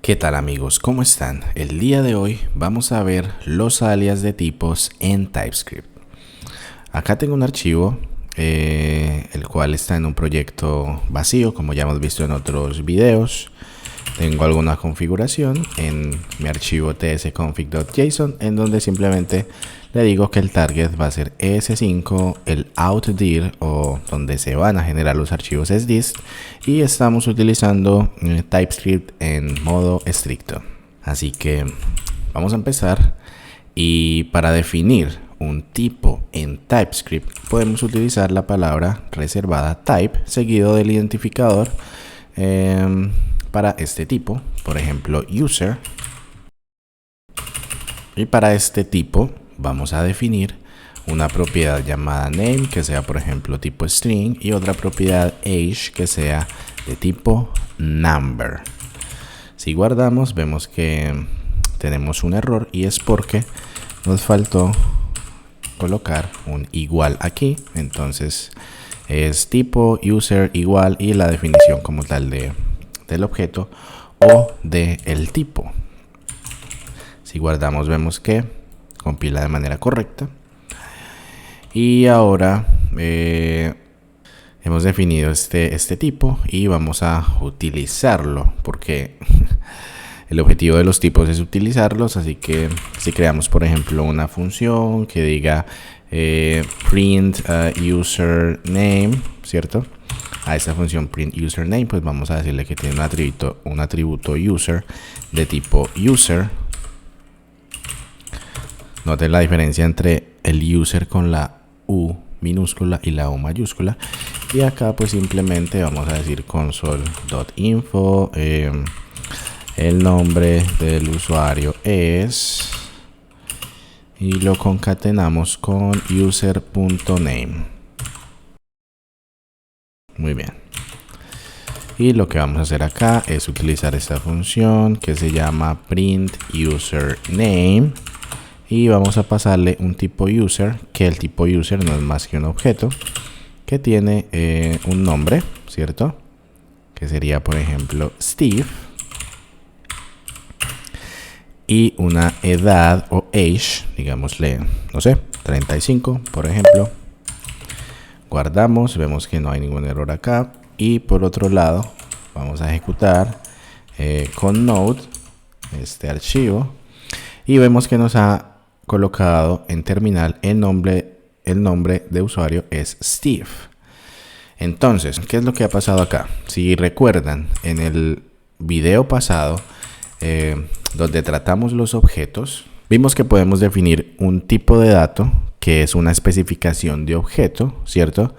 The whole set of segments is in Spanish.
¿Qué tal amigos? ¿Cómo están? El día de hoy vamos a ver los alias de tipos en TypeScript. Acá tengo un archivo el cual está en un proyecto vacío, como ya hemos visto en otros videos. Tengo alguna configuración en mi archivo tsconfig.json en donde simplemente le digo que el target va a ser ES5, el outdir o donde se van a generar los archivos es dist, y estamos utilizando TypeScript en modo estricto. Así que vamos a empezar, y para definir un tipo en TypeScript podemos utilizar la palabra reservada type seguido del identificador para este tipo, por ejemplo user, y para este tipo vamos a definir una propiedad llamada name que sea por ejemplo tipo string y otra propiedad age que sea de tipo number. Si guardamos vemos que tenemos un error y es porque nos faltó colocar un igual aquí. Entonces es tipo user igual y la definición como tal del objeto o del tipo. Si guardamos vemos que compila de manera correcta, y ahora hemos definido este tipo y vamos a utilizarlo porque el objetivo de los tipos es utilizarlos. Así que si creamos por ejemplo una función que diga print username, ¿cierto? A esta función print username pues vamos a decirle que tiene un atributo user de tipo user. Noten la diferencia entre el user con la U minúscula y la U mayúscula. Y acá pues simplemente vamos a decir console.info, el nombre del usuario es, y lo concatenamos con user.name. Muy bien. Y lo que vamos a hacer acá es utilizar esta función que se llama print username. Y vamos a pasarle un tipo user, que el tipo user no es más que un objeto que tiene un nombre, ¿cierto? Que sería por ejemplo Steve, y una edad o age, digámosle, no sé, 35 por ejemplo. Guardamos, vemos que no hay ningún error acá, y por otro lado vamos a ejecutar con Node este archivo y vemos que nos ha colocado en terminal el nombre de usuario es Steve. Entonces, ¿qué es lo que ha pasado acá? Si recuerdan, en el video pasado donde tratamos los objetos, vimos que podemos definir un tipo de dato que es una especificación de objeto, ¿cierto?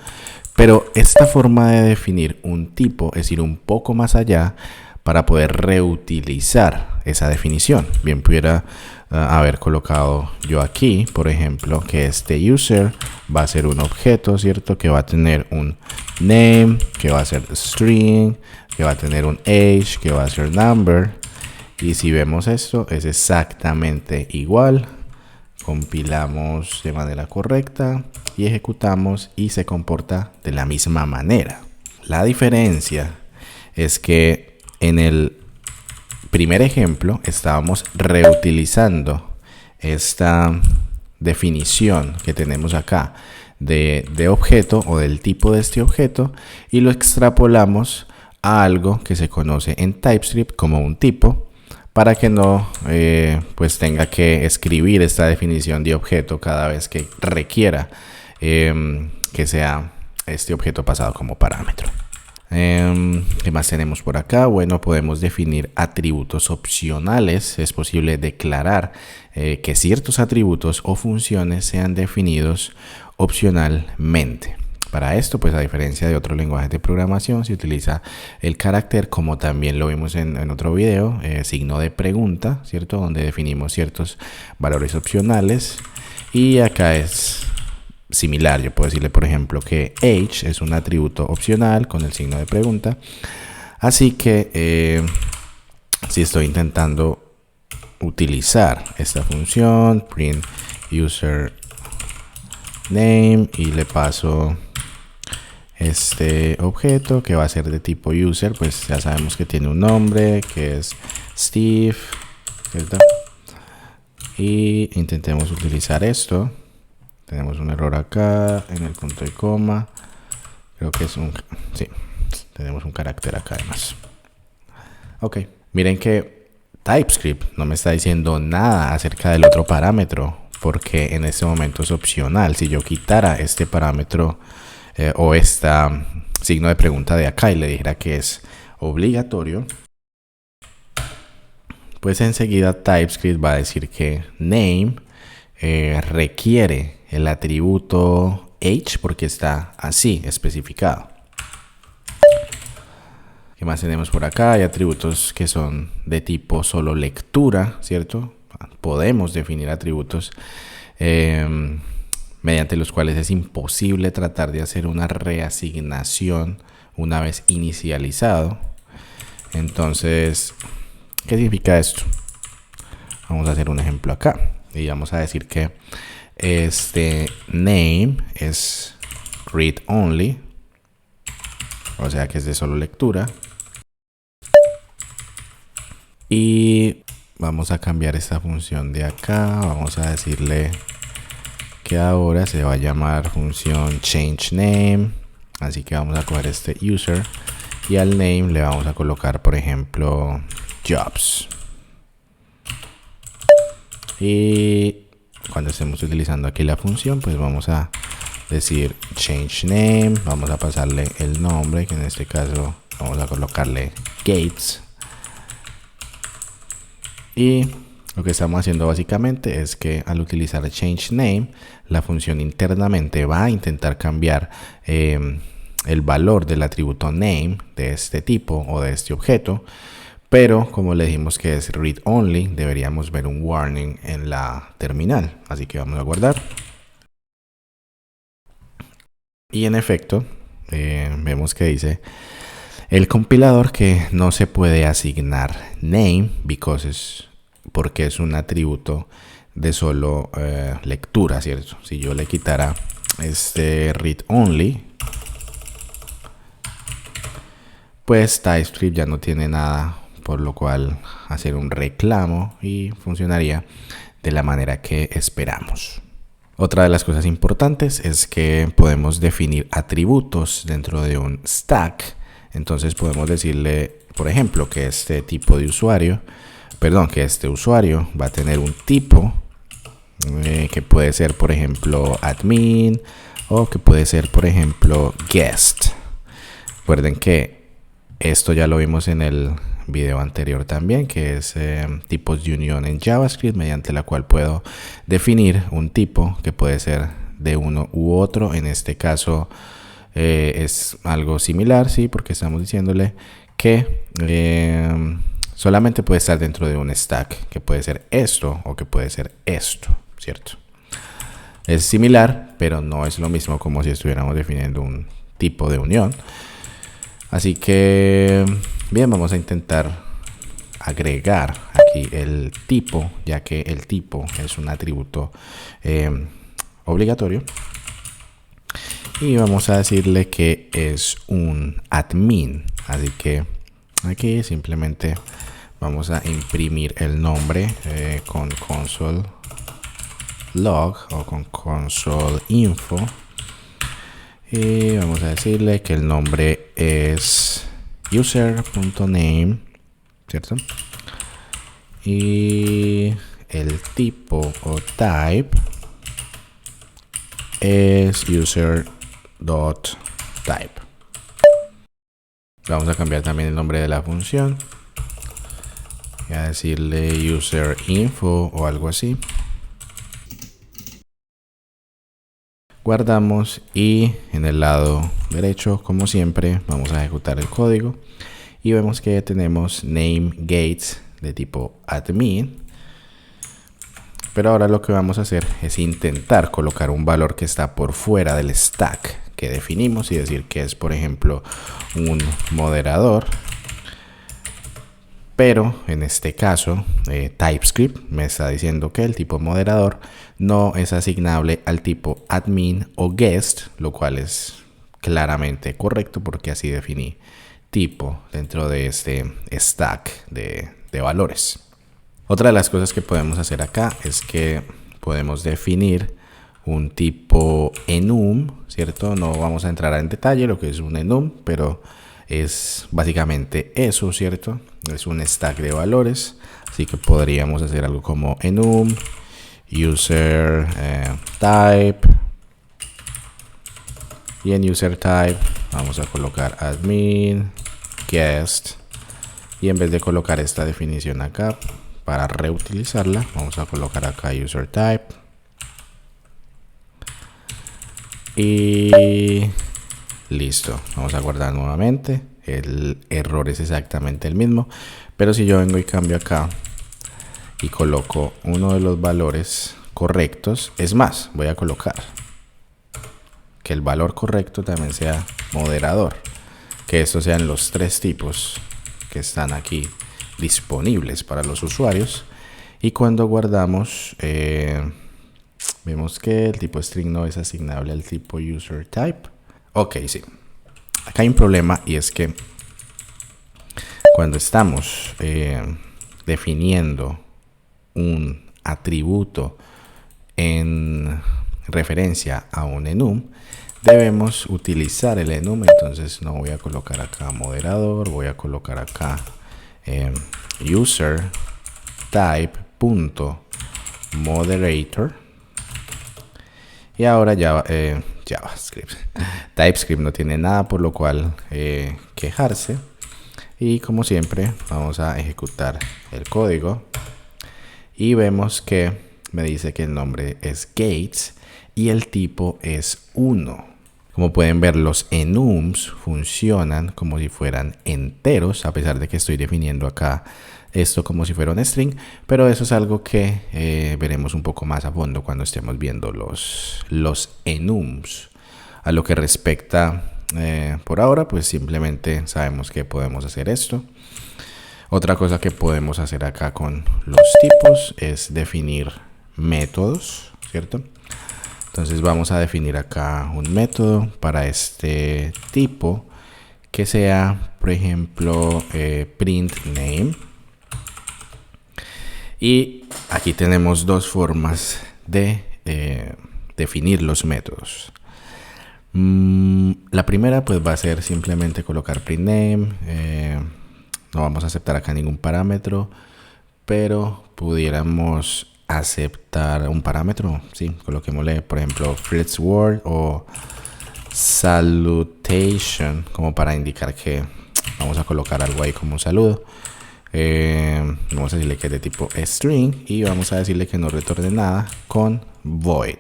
Pero esta forma de definir un tipo es ir un poco más allá para poder reutilizar esa definición. Bien pudiera haber colocado yo aquí, por ejemplo, que este user va a ser un objeto, ¿cierto? Que va a tener un name, que va a ser string, que va a tener un age, que va a ser number. Y si vemos esto, es exactamente igual. Compilamos de manera correcta y ejecutamos y se comporta de la misma manera. La diferencia es que en el primer ejemplo estábamos reutilizando esta definición que tenemos acá de objeto o del tipo de este objeto y lo extrapolamos a algo que se conoce en TypeScript como un tipo, para que no pues tenga que escribir esta definición de objeto cada vez que requiera que sea este objeto pasado como parámetro. ¿Qué más tenemos por acá? Bueno, podemos definir atributos opcionales. Es posible declarar que ciertos atributos o funciones sean definidos opcionalmente. Para esto, pues a diferencia de otros lenguajes de programación, se utiliza el carácter, como también lo vimos en otro video, signo de pregunta, ¿cierto? Donde definimos ciertos valores opcionales. Y acá es similar. Yo puedo decirle, por ejemplo, que age es un atributo opcional con el signo de pregunta. Así que si estoy intentando utilizar esta función print user name y le paso este objeto que va a ser de tipo user, pues ya sabemos que tiene un nombre que es Steve, ¿cierto? Y intentemos utilizar esto. Tenemos un error acá en el punto y coma. Creo que es un... sí, tenemos un carácter acá además. Ok, miren que TypeScript no me está diciendo nada acerca del otro parámetro, porque en este momento es opcional. Si yo quitara este parámetro o este signo de pregunta de acá y le dijera que es obligatorio, pues enseguida TypeScript va a decir que name requiere el atributo age porque está así especificado. ¿Qué más tenemos por acá? Hay atributos que son de tipo solo lectura, ¿cierto? Podemos definir atributos mediante los cuales es imposible tratar de hacer una reasignación una vez inicializado. Entonces, ¿qué significa esto? Vamos a hacer un ejemplo acá y vamos a decir que este name es read only, o sea que es de solo lectura. Y vamos a cambiar esta función de acá. Vamos a decirle que ahora se va a llamar función change name. Así que vamos a coger este user y al name le vamos a colocar, por ejemplo, jobs. Y cuando estemos utilizando aquí la función, pues vamos a decir change name. Vamos a pasarle el nombre, que en este caso vamos a colocarle Gates. Y lo que estamos haciendo básicamente es que al utilizar change name, la función internamente va a intentar cambiar el valor del atributo name de este tipo o de este objeto. Pero como le dijimos que es read only, deberíamos ver un warning en la terminal. Así que vamos a guardar. Y en efecto, vemos que dice el compilador que no se puede asignar name porque es un atributo de solo lectura, ¿cierto? Si yo le quitara este read only, pues TypeScript ya no tiene nada por lo cual hacer un reclamo y funcionaría de la manera que esperamos. Otra de las cosas importantes es que podemos definir atributos dentro de un stack. Entonces podemos decirle, por ejemplo, que este usuario va a tener un tipo que puede ser, por ejemplo, admin o que puede ser, por ejemplo, guest. Recuerden que esto ya lo vimos en el video anterior también, que es tipos de unión en JavaScript, mediante la cual puedo definir un tipo que puede ser de uno u otro. En este caso es algo similar, sí, porque estamos diciéndole que solamente puede estar dentro de un stack, que puede ser esto o que puede ser esto, ¿cierto? Es similar, pero no es lo mismo como si estuviéramos definiendo un tipo de unión. Así que, bien, vamos a intentar agregar aquí el tipo, ya que el tipo es un atributo obligatorio. Y vamos a decirle que es un admin. Así que aquí simplemente vamos a imprimir el nombre con console log o con console info. Y vamos a decirle que el nombre es user.name, ¿cierto? Y el tipo o type es user.type. Vamos a cambiar también el nombre de la función y a decirle userinfo o algo así. Guardamos y en el lado derecho, como siempre, vamos a ejecutar el código y vemos que ya tenemos name gates de tipo admin. Pero ahora lo que vamos a hacer es intentar colocar un valor que está por fuera del stack que definimos y decir que es, por ejemplo, un moderador. Pero en este caso, TypeScript me está diciendo que el tipo moderador no es asignable al tipo admin o guest, lo cual es claramente correcto porque así definí tipo dentro de este stack de de valores. Otra de las cosas que podemos hacer acá es que podemos definir un tipo enum, ¿cierto? No vamos a entrar en detalle lo que es un enum, pero es básicamente eso, ¿cierto? Es un stack de valores, así que podríamos hacer algo como enum, user type, y en user type vamos a colocar admin, guest, y en vez de colocar esta definición acá, para reutilizarla, vamos a colocar acá user type. Y listo, vamos a guardar nuevamente. El error es exactamente el mismo, pero si yo vengo y cambio acá y coloco uno de los valores correctos, es más, voy a colocar que el valor correcto también sea moderador, que estos sean los tres tipos que están aquí disponibles para los usuarios. Y cuando guardamos, vemos que el tipo string no es asignable al tipo user type. Ok, sí. Acá hay un problema, y es que cuando estamos definiendo un atributo en referencia a un enum, debemos utilizar el enum. Entonces no voy a colocar acá moderador, voy a colocar acá user type punto moderator. Y ahora JavaScript. TypeScript no tiene nada por lo cual quejarse. Y como siempre, vamos a ejecutar el código. Y vemos que me dice que el nombre es Gates y el tipo es 1. Como pueden ver, los enums funcionan como si fueran enteros, a pesar de que estoy definiendo acá esto como si fuera un string, pero eso es algo que veremos un poco más a fondo cuando estemos viendo los enums. A lo que respecta por ahora, pues simplemente sabemos que podemos hacer esto. Otra cosa que podemos hacer acá con los tipos es definir métodos, ¿cierto? Entonces vamos a definir acá un método para este tipo que sea, por ejemplo, print name. Y aquí tenemos dos formas de definir los métodos. La primera pues va a ser simplemente colocar print name. No vamos a aceptar acá ningún parámetro, pero pudiéramos aceptar un parámetro. Sí, coloquémosle por ejemplo first word o salutation, como para indicar que vamos a colocar algo ahí como un saludo. Vamos a decirle que es de tipo string y vamos a decirle que no retorne nada con void.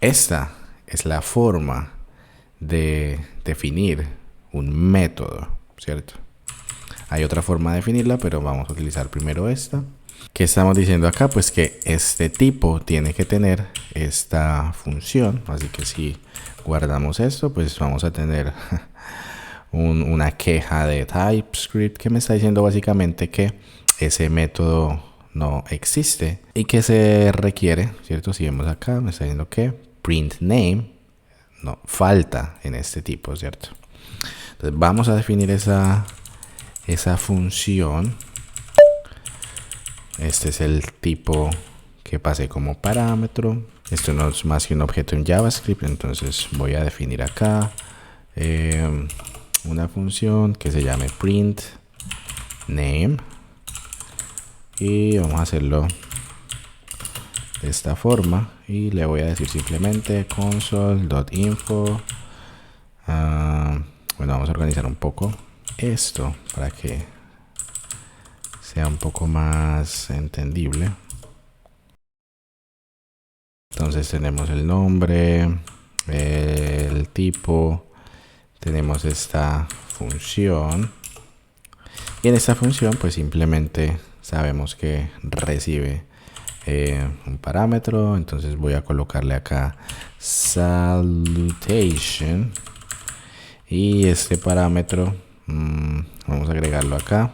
Esta es la forma de definir un método, ¿cierto? Hay otra forma de definirla, pero vamos a utilizar primero esta. ¿Qué estamos diciendo acá? Pues que este tipo tiene que tener esta función. Así que si guardamos esto, pues vamos a tener una queja de TypeScript que me está diciendo básicamente que ese método no existe y que se requiere, ¿cierto? Si vemos acá, me está diciendo que print name no falta en este tipo, ¿cierto? Entonces vamos a definir esa función. Este es el tipo que pasé como parámetro. Esto no es más que un objeto en JavaScript, entonces voy a definir acá una función que se llame print name y vamos a hacerlo de esta forma y le voy a decir simplemente console.info. Bueno, vamos a organizar un poco esto para que sea un poco más entendible. Entonces tenemos el nombre, el tipo, tenemos esta función y en esta función pues simplemente sabemos que recibe un parámetro. Entonces voy a colocarle acá salutation y este parámetro vamos a agregarlo acá,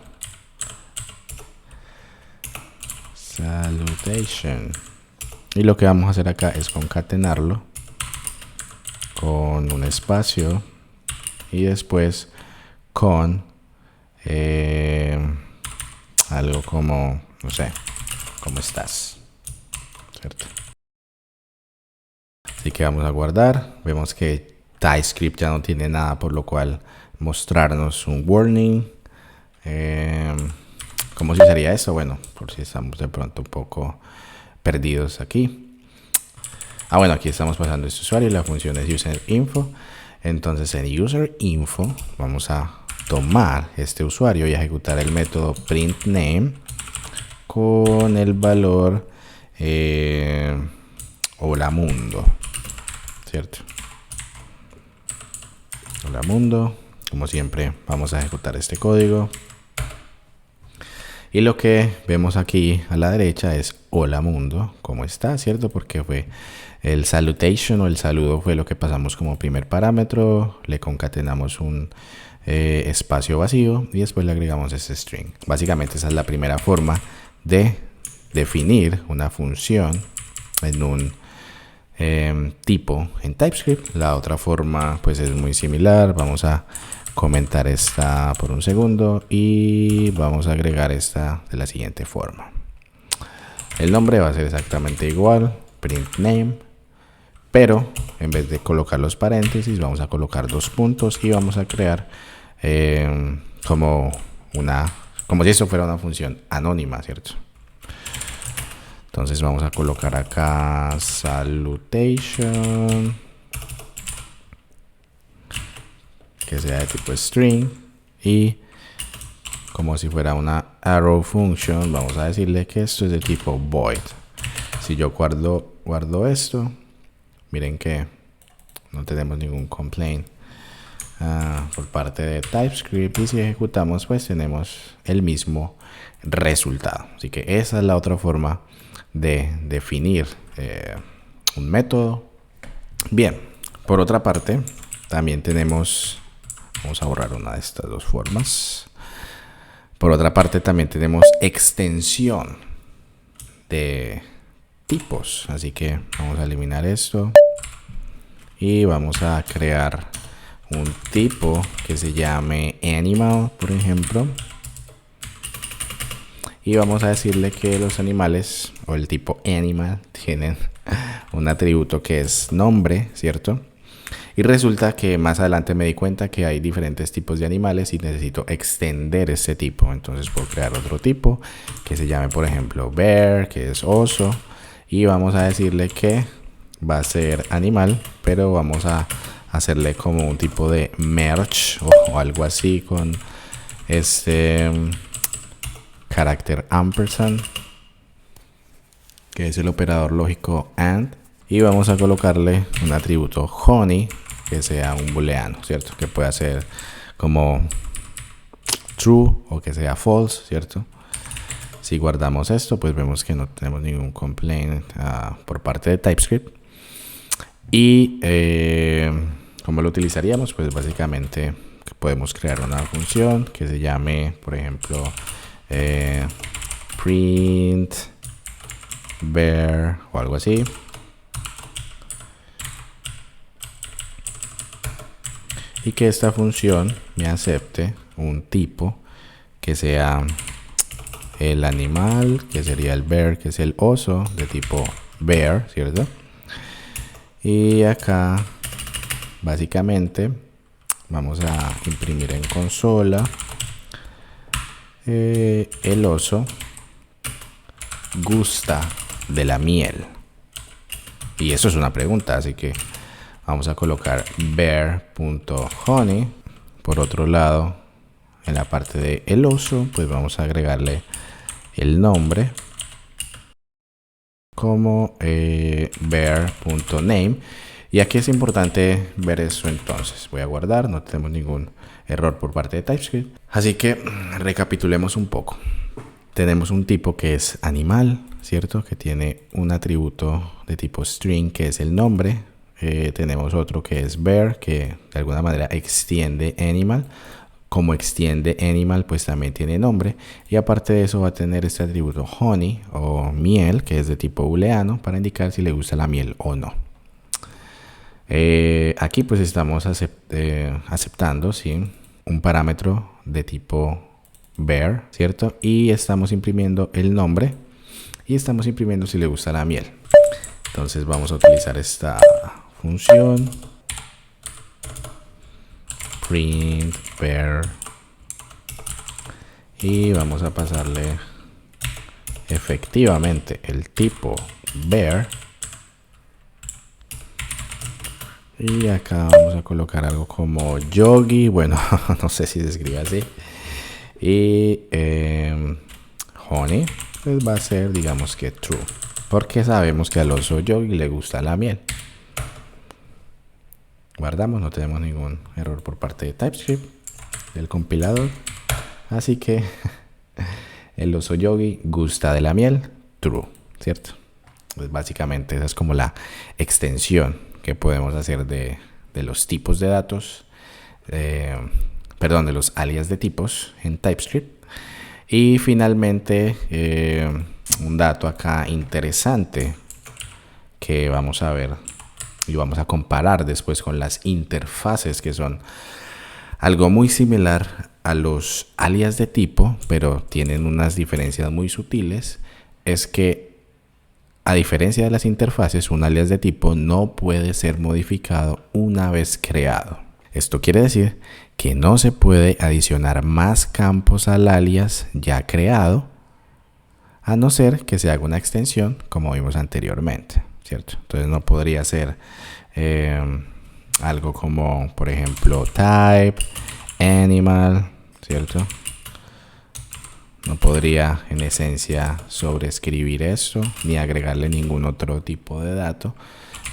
salutation, y lo que vamos a hacer acá es concatenarlo con un espacio y después con algo como, no sé, ¿cómo estás? ¿Cierto? Así que vamos a guardar. Vemos que TypeScript ya no tiene nada, por lo cual mostrarnos un warning. ¿Cómo se usaría eso? Bueno, por si estamos de pronto un poco perdidos aquí. Bueno, aquí estamos pasando este usuario y la función es userinfo. Entonces en userinfo vamos a tomar este usuario y ejecutar el método printName con el valor hola mundo, ¿cierto? Hola mundo. Como siempre vamos a ejecutar este código. Y lo que vemos aquí a la derecha es hola mundo, ¿cómo está? ¿Cierto? Porque fue el salutation o el saludo fue lo que pasamos como primer parámetro. Le concatenamos un espacio vacío y después le agregamos ese string. Básicamente esa es la primera forma de definir una función en un tipo en TypeScript. La otra forma pues es muy similar. Vamos a comentar esta por un segundo y vamos a agregar esta de la siguiente forma. El nombre va a ser exactamente igual, print name, pero en vez de colocar los paréntesis vamos a colocar dos puntos y vamos a crear como si esto fuera una función anónima, ¿cierto? Entonces vamos a colocar acá salutation, que sea de tipo string, y como si fuera una arrow function vamos a decirle que esto es de tipo void. Si yo guardo esto, miren que no tenemos ningún complaint por parte de TypeScript, y si ejecutamos pues tenemos el mismo resultado. Así que esa es la otra forma de definir un método. Bien, por otra parte también tenemos, vamos a borrar una de estas dos formas. Por otra parte también tenemos extensión de tipos, así que vamos a eliminar esto y vamos a crear un tipo que se llame animal, por ejemplo, y vamos a decirle que los animales o el tipo animal tienen un atributo que es nombre, ¿cierto? Y resulta que más adelante me di cuenta que hay diferentes tipos de animales y necesito extender ese tipo. Entonces puedo crear otro tipo que se llame, por ejemplo, bear, que es oso. Y vamos a decirle que va a ser animal, pero vamos a hacerle como un tipo de merge o algo así con este carácter ampersand, que es el operador lógico AND. Y vamos a colocarle un atributo honey, que sea un booleano, ¿cierto? Que pueda ser como true o que sea false, ¿cierto? Si guardamos esto, pues vemos que no tenemos ningún complaint por parte de TypeScript. Y ¿cómo lo utilizaríamos? Pues básicamente podemos crear una función que se llame, por ejemplo, print bear o algo así. Y que esta función me acepte un tipo que sea el animal, que sería el bear, que es el oso, de tipo bear, ¿cierto? Y acá básicamente vamos a imprimir en consola el oso gusta de la miel. Y eso es una pregunta, así que vamos a colocar bear.honey. Por otro lado, en la parte de el oso, pues vamos a agregarle el nombre como bear.name. Y aquí es importante ver eso. Entonces voy a guardar, no tenemos ningún error por parte de TypeScript. Así que recapitulemos un poco. Tenemos un tipo que es animal, ¿cierto? Que tiene un atributo de tipo string, que es el nombre. Tenemos otro que es bear, que de alguna manera extiende animal. Como extiende animal, pues también tiene nombre. Y aparte de eso va a tener este atributo honey o miel, que es de tipo booleano, para indicar si le gusta la miel o no. Aquí pues estamos aceptando, ¿sí?, un parámetro de tipo bear, ¿cierto? Y estamos imprimiendo el nombre y estamos imprimiendo si le gusta la miel. Entonces vamos a utilizar esta función print bear y vamos a pasarle efectivamente el tipo bear. Y acá vamos a colocar algo como yogi, bueno, no sé si se escribe así. Y honey, pues va a ser, digamos que true, porque sabemos que al oso yogi le gusta la miel. Guardamos, no tenemos ningún error por parte de TypeScript, del compilador. Así que el oso yogi gusta de la miel, true, ¿cierto? Pues básicamente esa es como la extensión que podemos hacer de los tipos de datos, de los alias de tipos en TypeScript. Y finalmente un dato acá interesante que vamos a ver y vamos a comparar después con las interfaces, que son algo muy similar a los alias de tipo, pero tienen unas diferencias muy sutiles. Es que a diferencia de las interfaces, un alias de tipo no puede ser modificado una vez creado. Esto quiere decir que no se puede adicionar más campos al alias ya creado, a no ser que se haga una extensión como vimos anteriormente, ¿cierto? Entonces no podría ser algo como, por ejemplo, type, animal, ¿cierto? No podría en esencia sobreescribir esto ni agregarle ningún otro tipo de dato.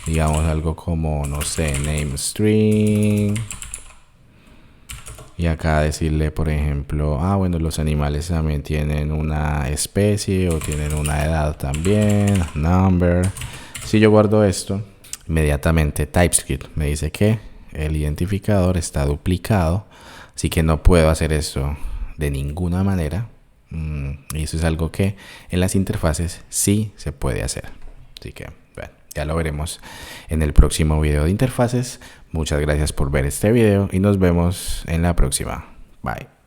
Digamos algo como, no sé, name string. Y acá decirle, por ejemplo, bueno, los animales también tienen una especie o tienen una edad también, number. Si yo guardo esto, inmediatamente TypeScript me dice que el identificador está duplicado, así que no puedo hacer esto de ninguna manera. Y eso es algo que en las interfaces sí se puede hacer. Así que, bueno, ya lo veremos en el próximo video de interfaces. Muchas gracias por ver este video y nos vemos en la próxima. Bye.